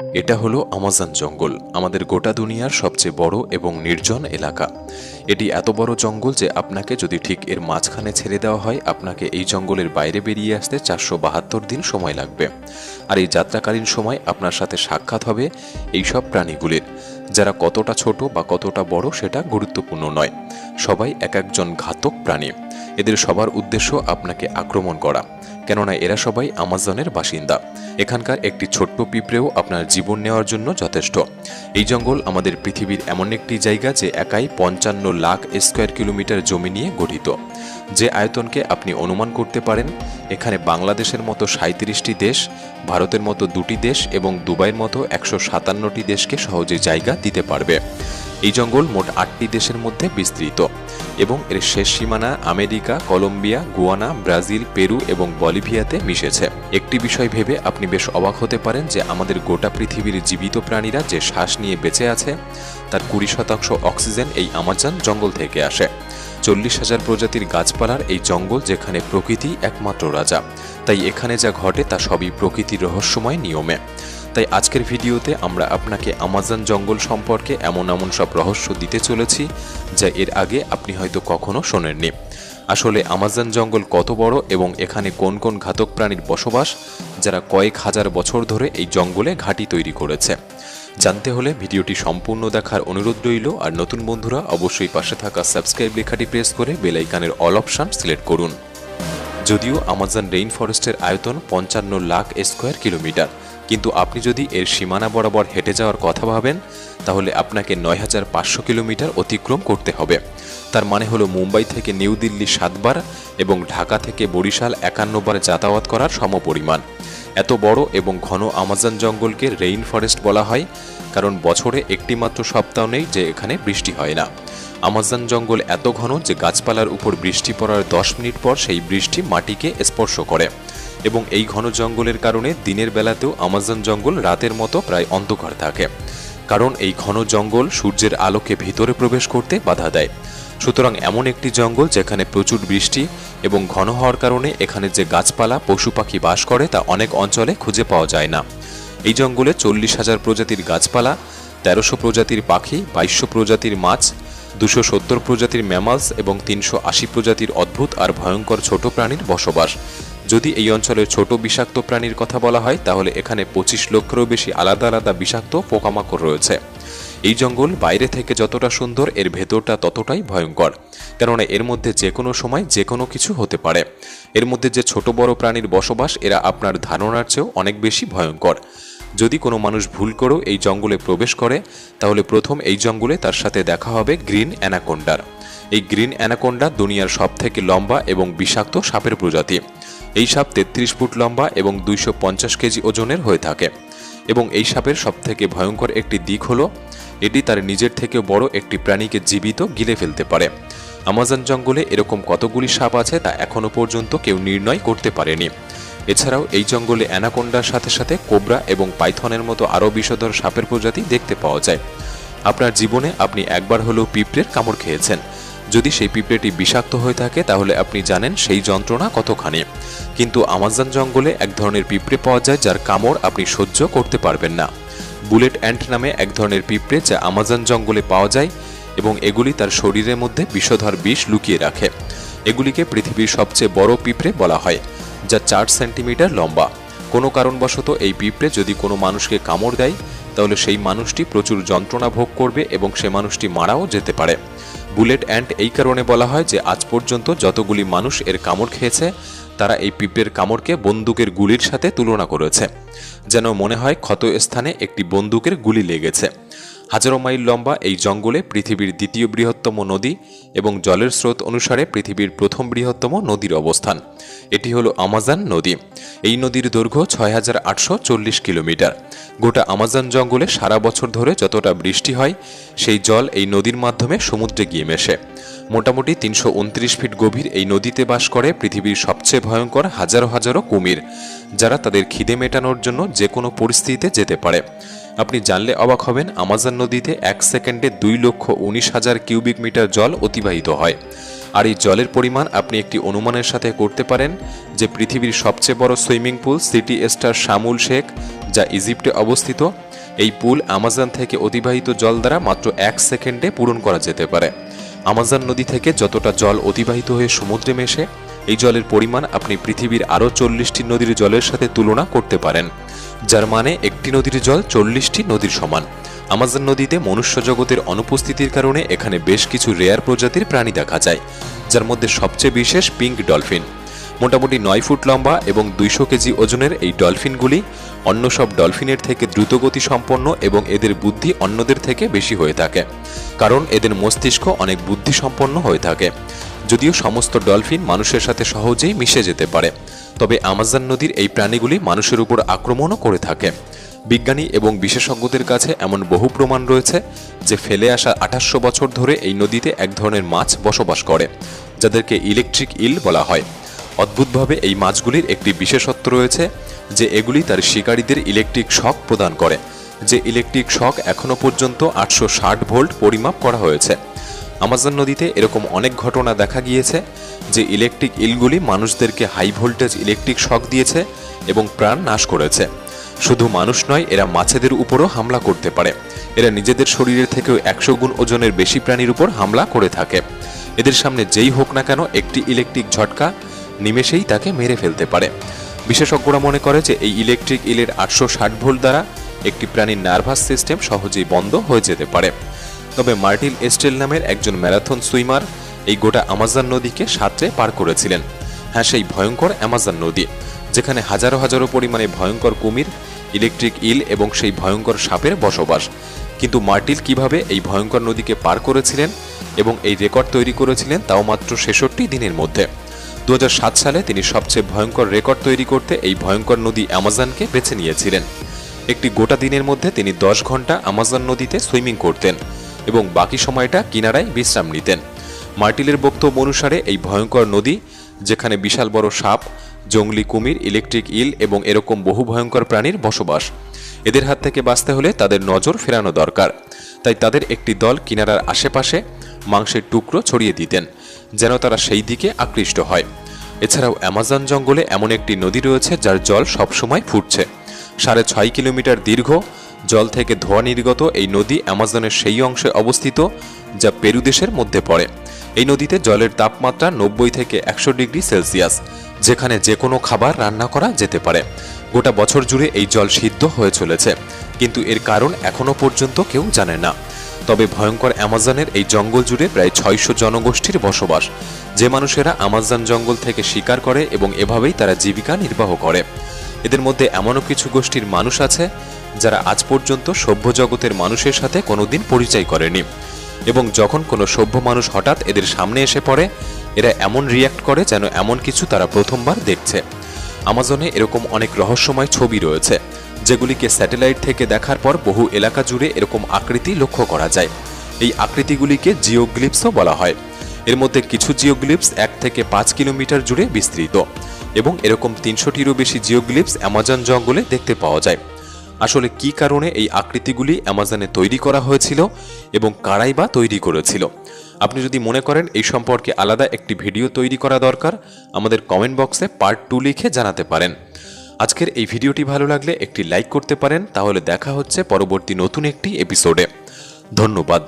এটা হলো আমাজন জঙ্গল, আমাদের গোটা দুনিয়ার সবচেয়ে বড় এবং নির্জন এলাকা। এটি এত বড় জঙ্গল যে আপনাকে যদি ঠিক এর মাঝখানে ছেড়ে দেওয়া হয়, আপনাকে এই জঙ্গলের বাইরে বেরিয়ে আসতে 472 দিন সময় লাগবে। আর এই যাত্রাকালীন সময় আপনার সাথে সাক্ষাৎ হবে এই সব প্রাণীগুলির, যারা কতটা ছোট বা কতটা বড় সেটা গুরুত্বপূর্ণ নয়। সবাই এক একজন ঘাতক প্রাণী। এদের সবার উদ্দেশ্য আপনাকে আক্রমণ করা, কেননা এরা সবাই আমাজনের বাসিন্দা। এখানকার একটি ছোট্ট পিঁপড়েও আপনার জীবন নেওয়ার জন্য যথেষ্ট। এই জঙ্গল আমাদের পৃথিবীর এমন একটি জায়গা যে একাই 55 লাখ স্কোয়ার কিলোমিটার জমি নিয়ে গঠিত, যে আয়তনকে আপনি অনুমান করতে পারেন এখানে বাংলাদেশের মতো 37টি দেশ, ভারতের মতো 2টি দেশ এবং দুবাইয়ের মতো 157টি দেশকে সহজে জায়গা দিতে পারবে। এই জঙ্গল মোট 8টি দেশের মধ্যে বিস্তৃত এবং এর শেষ সীমানা America, Colombia, Guyana, Brazil, Peru এবং বলিভিয়াতে মিশেছে। একটি বিষয় ভেবে আপনি বেশ অবাক হতে পারেন যে আমাদের গোটা পৃথিবীর জীবিত প্রাণীরা যে শ্বাস নিয়ে বেঁচে আছে তার 20% অক্সিজেন এই আমাজন জঙ্গল থেকে আসে। 40,000 প্রজাতির গাছপালার এই জঙ্গল, যেখানে প্রকৃতি একমাত্র রাজা। তাই এখানে যা ঘটে তা সবই প্রকৃতির রহস্যময় নিয়মে। তাই আজকের ভিডিওতে আমরা আপনাকে আমাজন জঙ্গল সম্পর্কে এমন সব রহস্য দিতে চলেছি যা এর আগে আপনি হয়তো কখনো শোনেননি। আসলে আমাজন জঙ্গল কত বড় এবং এখানে কোন কোন ঘাতক প্রাণীর বসবাস, যারা কয়েক হাজার বছর ধরে এই জঙ্গলে ঘাঁটি তৈরি করেছে। জানতে হলে ভিডিওটি সম্পূর্ণ দেখার অনুরোধ রইল। আর নতুন বন্ধুরা অবশ্যই পাশে থাকা সাবস্ক্রাইব লেখাটি প্রেস করে বেল আইকনের অল অপশন সিলেক্ট করুন। যদিও আমাজন রেইন ফরেস্টের আয়তন 55 লাখ স্কোয়ার কিলোমিটার, কিন্তু আপনি যদি এর সীমানা বরাবর হেঁটে যাওয়ার কথা ভাবেন তাহলে আপনাকে 9,500 কিলোমিটার অতিক্রম করতে হবে। তার মানে হলো মুম্বাই থেকে নিউ দিল্লি 7 বার এবং ঢাকা থেকে বরিশাল 51 বার যাতায়াত করার সমপরিমাণ। এত বড় এবং ঘন আমাজন জঙ্গলকে রেইন ফরেস্ট বলা হয় কারণ বছরে একটি মাত্র সপ্তাহ নেই যে এখানে বৃষ্টি হয় না। আমাজন জঙ্গল এত ঘন যে গাছপালার উপর বৃষ্টি পড়ার 10 মিনিট পর সেই বৃষ্টি মাটিকে স্পর্শ করে এবং এই ঘন জঙ্গলের কারণে দিনের বেলাতেও আমাজন জঙ্গল রাতের মতো প্রায় অন্ধকার থাকে, কারণ এই ঘন জঙ্গল সূর্যের আলোকে ভিতরে প্রবেশ করতে বাধা দেয়। সুতরাং এমন একটি জঙ্গল যেখানে প্রচুর বৃষ্টি এবং ঘন হওয়ার কারণে এখানে যে গাছপালা, পশু পাখি বাস করে তা অনেক অঞ্চলে খুঁজে পাওয়া যায় না। এই জঙ্গলে 40,000 প্রজাতির গাছপালা, 1300 প্রজাতির পাখি, 2200 প্রজাতির মাছ, 270 প্রজাতির ম্যামালস এবং 380 প্রজাতির অদ্ভুত আর ভয়ঙ্কর ছোট প্রাণীর বসবাস। যদি এই অঞ্চলের ছোট বিষাক্ত প্রাণীর কথা বলা হয় তাহলে এখানে 25 লক্ষেরও বেশি আলাদা আলাদা বিষাক্ত পোকামাকড় রয়েছে। এই জঙ্গল বাইরে থেকে যতটা সুন্দর, এর ভেতরটা ততটাই ভয়ঙ্কর, কেননা এর মধ্যে যে কোনো সময় যে কোনো কিছু হতে পারে। এর মধ্যে যে ছোট বড় প্রাণীর বসবাস, এরা আপনার ধারণার চেয়েও অনেক বেশি ভয়ঙ্কর। যদি কোনো মানুষ ভুল করেও এই জঙ্গলে প্রবেশ করে তাহলে প্রথম এই জঙ্গলে তার সাথে দেখা হবে গ্রিন অ্যানাকোন্ডার। এই গ্রিন অ্যানাকোন্ডা দুনিয়ার সবথেকে লম্বা এবং বিষাক্ত সাপের প্রজাতি। এই সাপ 33 ফুট লম্বা এবং 250 কেজি ওজনের হয়ে থাকে এবং এই সাপের সবথেকে ভয়ঙ্কর একটি দিক হলো এটি তার নিজের থেকে বড় একটি প্রাণীকে জীবিত গিলে ফেলতে পারে। আমাজন জঙ্গলে এরকম কতগুলি সাপ আছে তা এখনো পর্যন্ত কেউ নির্ণয় করতে পারেনি। এছাড়াও এই জঙ্গলে অ্যানাকোন্ডার সাথে সাথে কোবরা এবং পাইথনের মতো আরও বিষধর সাপের প্রজাতি দেখতে পাওয়া যায়। আপনার জীবনে আপনি একবার হলেও পিঁপড়ের কামড় খেয়েছেন। যদি সেই পিঁপড়েটি বিষাক্ত হয়ে থাকে তাহলে আপনি জানেন সেই যন্ত্রণা কতখানি। কিন্তু আমাজন জঙ্গলে এক ধরনের পিঁপড়ে পাওয়া যায় যার কামড় আপনি সহ্য করতে পারবেন না। বুলেট অ্যান্ট নামে এক ধরনের পিঁপড়ে যা আমাজন জঙ্গলে পাওয়া যায় এবং এগুলি তার শরীরের মধ্যে বিষধর বিষ লুকিয়ে রাখে। এগুলিকে পৃথিবীর সবচেয়ে বড় পিঁপড়ে বলা হয়, যা 4 সেন্টিমিটার লম্বা। কোনো কারণবশত এই পিঁপড়ে যদি কোনো মানুষকে কামড় দেয় তাহলে সেই মানুষটি প্রচুর যন্ত্রণা ভোগ করবে এবং সে মানুষটি মারাও যেতে পারে। বুলেট অ্যান্ট এই কারণে বলা হয় যে আজ পর্যন্ত যতগুলি মানুষ এর কামড় খেয়েছে তারা এই পিঁপড়ের কামড়কে বন্দুকের গুলির সাথে তুলনা করেছে, যেন মনে হয় ক্ষত স্থানে একটি বন্দুকের গুলি লেগেছে। হাজারো মাইল লম্বা এই জঙ্গলে পৃথিবীর দ্বিতীয় বৃহত্তম নদী এবং জলের স্রোত অনুসারে পৃথিবীর প্রথম বৃহত্তম নদীর অবস্থান। এটি হলো আমাজন নদী। এই নদীর দৈর্ঘ্য 6,840 কিলোমিটার। গোটা আমাজন জঙ্গলে সারা বছর ধরে যতটা বৃষ্টি হয় সেই জল এই নদীর মাধ্যমে সমুদ্রে গিয়ে মেশে। মোটামুটি 329 ফিট গভীর এই নদীতে বাস করে পৃথিবীর সবচেয়ে ভয়ঙ্কর হাজারো হাজারো কুমির, যারা তাদের খিদে মেটানোর জন্য যে কোনো পরিস্থিতিতে যেতে পারে। আপনি জানলে অবাক হবেন, আমাজন নদীতে 1 সেকেন্ডে 2,19,000 কিউবিক মিটার জল অতিবাহিত হয়। আর এই জলের পরিমাণ আপনি একটি অনুমানের সাথে করতে পারেন যে পৃথিবীর সবচেয়ে বড় swimming pool city star শামুল Sheikh, যা ইজিপ্টে অবস্থিত। এই পুল আমাজন থেকে অতিবাহিত জল দ্বারা মাত্র 1 সেকেন্ডে পূরণ করা যেতে পারে। আমাজন নদী থেকে যতটা জল অতিবাহিত হয়ে সমুদ্রে মেশে, এই জলের পরিমাণ আপনি পৃথিবীর আরও 40টি নদীর জলের সাথে তুলনা করতে পারেন, যার মানে একটি নদীর জল 40টি নদীর সমান। আমাজন নদীতে মনুষ্য জগতের অনুপস্থিতির কারণে এখানে বেশ কিছু রেয়ার প্রজাতির প্রাণী দেখা যায়, যার মধ্যে সবচেয়ে বিশেষ পিঙ্ক ডলফিন। মোটামুটি 9 ফুট লম্বা এবং 200 কেজি ওজনের এই ডলফিনগুলি অন্য সব ডলফিনের থেকে দ্রুতগতি সম্পন্ন এবং এদের বুদ্ধি অন্যদের থেকে বেশি হয়ে থাকে, কারণ এদের মস্তিষ্ক অনেক বুদ্ধিসম্পন্ন হয়ে থাকে। যদিও সমস্ত ডলফিন মানুষের সাথে সহজেই মিশে যেতে পারে, তবে আমাজন নদীর এই প্রাণীগুলি মানুষের উপর আক্রমণও করে থাকে। বিজ্ঞানী এবং বিশেষজ্ঞদের কাছে এমন বহু প্রমাণ রয়েছে যে ফেলে আসা 2800 বছর ধরে এই নদীতে এক ধরনের মাছ বসবাস করে, যাদেরকে ইলেকট্রিক ইল বলা হয়। অদ্ভুতভাবে এই মাছগুলির একটি বিশেষত্ব রয়েছে যে এগুলি তার শিকারীদের ইলেকট্রিক শক প্রদান করে, যে ইলেকট্রিক শক এখনও পর্যন্ত 860 ভোল্ট পরিমাপ করা হয়েছে। আমাজন নদীতে এরকম অনেক ঘটনা দেখা গিয়েছে যে ইলেকট্রিক ইলগুলি মানুষদেরকে হাই ভোল্টেজ ইলেকট্রিক শক দিয়েছে এবং প্রাণ নাশ করেছে। শুধু মানুষ নয়, এরা মাছেদের উপরও হামলা করতে পারে। এরা নিজেদের শরীরের থেকেও 100 গুণ ওজনের বেশি প্রাণীর উপর হামলা করে থাকে। এদের সামনে যেই হোক না কেন একটি ইলেকট্রিক ঝটকা নিমেষেই তাকে মেরে ফেলতে পারে। বিশেষজ্ঞরা মনে করে যে এই ইলেকট্রিক ইলের 860 ভোল্ট দ্বারা একটি প্রাণীর নার্ভাস সিস্টেম সহজেই বন্ধ হয়ে যেতে পারে। তবে মার্টিল এস্টেল নামের একজন ম্যারাথন সুইমার এই গোটা আমাজন নদীকে সাঁতরে পার করেছিলেন। হ্যাঁ, সেই ভয়ঙ্কর আমাজন নদী, যেখানে হাজারো হাজারো পরিমাণে ভয়ঙ্কর কুমির, ইলেকট্রিক ইল এবং সেই ভয়ঙ্কর সাপের বসবাস। কিন্তু মার্টিল কিভাবে এই ভয়ঙ্কর নদীকে পার করেছিলেন এবং এই রেকর্ড তৈরি করেছিলেন তাও মাত্র 66 দিনের মধ্যে। 2007 সালে তিনি সবচেয়ে ভয়ঙ্কর রেকর্ড তৈরি করতে এই ভয়ঙ্কর নদী অ্যামাজনকে বেছে নিয়েছিলেন। একটি গোটা দিনের মধ্যে তিনি 10 ঘন্টা আমাজন নদীতে সুইমিং করতেন এবং বাকি সময়টা কিনারায় বিশ্রাম নিতেন। মার্টিলের বক্তব্য অনুসারে এই ভয়ঙ্কর নদী, যেখানে বিশাল বড় সাপ, জঙ্গলি কুমির, ইলেকট্রিক ইল এবং এরকম বহু ভয়ঙ্কর প্রাণীর বসবাস, এদের হাত থেকে বাঁচতে হলে তাদের নজর ফেরানো দরকার। তাই তাদের একটি দল কিনারার আশেপাশে মাংসের টুকরো ছড়িয়ে দিতেন, যেন তারা সেই দিকে আকৃষ্ট হয়। এছাড়াও অ্যামাজন জঙ্গলে এমন একটি নদী রয়েছে যার জল সবসময় ফুটছে। 6.5 কিলোমিটার দীর্ঘ, জল থেকে ধোঁয়া নির্গত এই নদী অ্যামাজনের সেই অংশে অবস্থিত যা পেরু দেশের মধ্যে পড়ে। এই নদীতে জলের তাপমাত্রা 90 থেকে 100 ডিগ্রি সেলসিয়াস, যেখানে যে কোনো খাবার রান্না করা যেতে পারে। গোটা বছর জুড়ে এই জল সিদ্ধ হয়ে চলেছে, কিন্তু এর কারণ এখনও পর্যন্ত কেউ জানে না। তবে ভয়ঙ্কর অ্যামাজনের এই জঙ্গল জুড়ে প্রায় 600 জনগোষ্ঠীর বসবাস, যে মানুষেরা আমাজন জঙ্গল থেকে শিকার করে এবং এভাবেই তারা জীবিকা নির্বাহ করে। এদের মধ্যে এমনও কিছু গোষ্ঠীর মানুষ আছে যারা আজ পর্যন্ত সভ্য জগতের মানুষের সাথে কোনোদিন পরিচয় করেনি, এবং যখন কোনো সভ্য মানুষ হঠাৎ এদের সামনে এসে পড়ে, এরা এমন রিয়্যাক্ট করে যেন এমন কিছু তারা প্রথমবার দেখছে। আমাজনে এরকম অনেক রহস্যময় ছবি রয়েছে, যেগুলিকে স্যাটেলাইট থেকে দেখার পর বহু এলাকা জুড়ে এরকম আকৃতি লক্ষ্য করা যায়। এই আকৃতিগুলিকে জিওগ্লিপসও বলা হয়। এর মধ্যে কিছু জিওগ্লিপস 1 থেকে 5 কিলোমিটার জুড়ে বিস্তৃত, এবং এরকম 300টিরও বেশি জিওগ্লিপস অ্যামাজন জঙ্গলে দেখতে পাওয়া যায়। আসলে কি কারণে এই আকৃতিগুলি অ্যামাজনে তৈরি করা হয়েছিল এবং কারাই বা তৈরি করেছিল? আপনি যদি মনে করেন এই সম্পর্কে আলাদা একটি ভিডিও তৈরি করা দরকার, আমাদের কমেন্ট বক্সে পার্ট 2 লিখে জানাতে পারেন। আজকের এই ভিডিওটি ভালো লাগলে একটি লাইক করতে পারেন। তাহলে দেখা হচ্ছে পরবর্তী নতুন একটি এপিসোডে। ধন্যবাদ।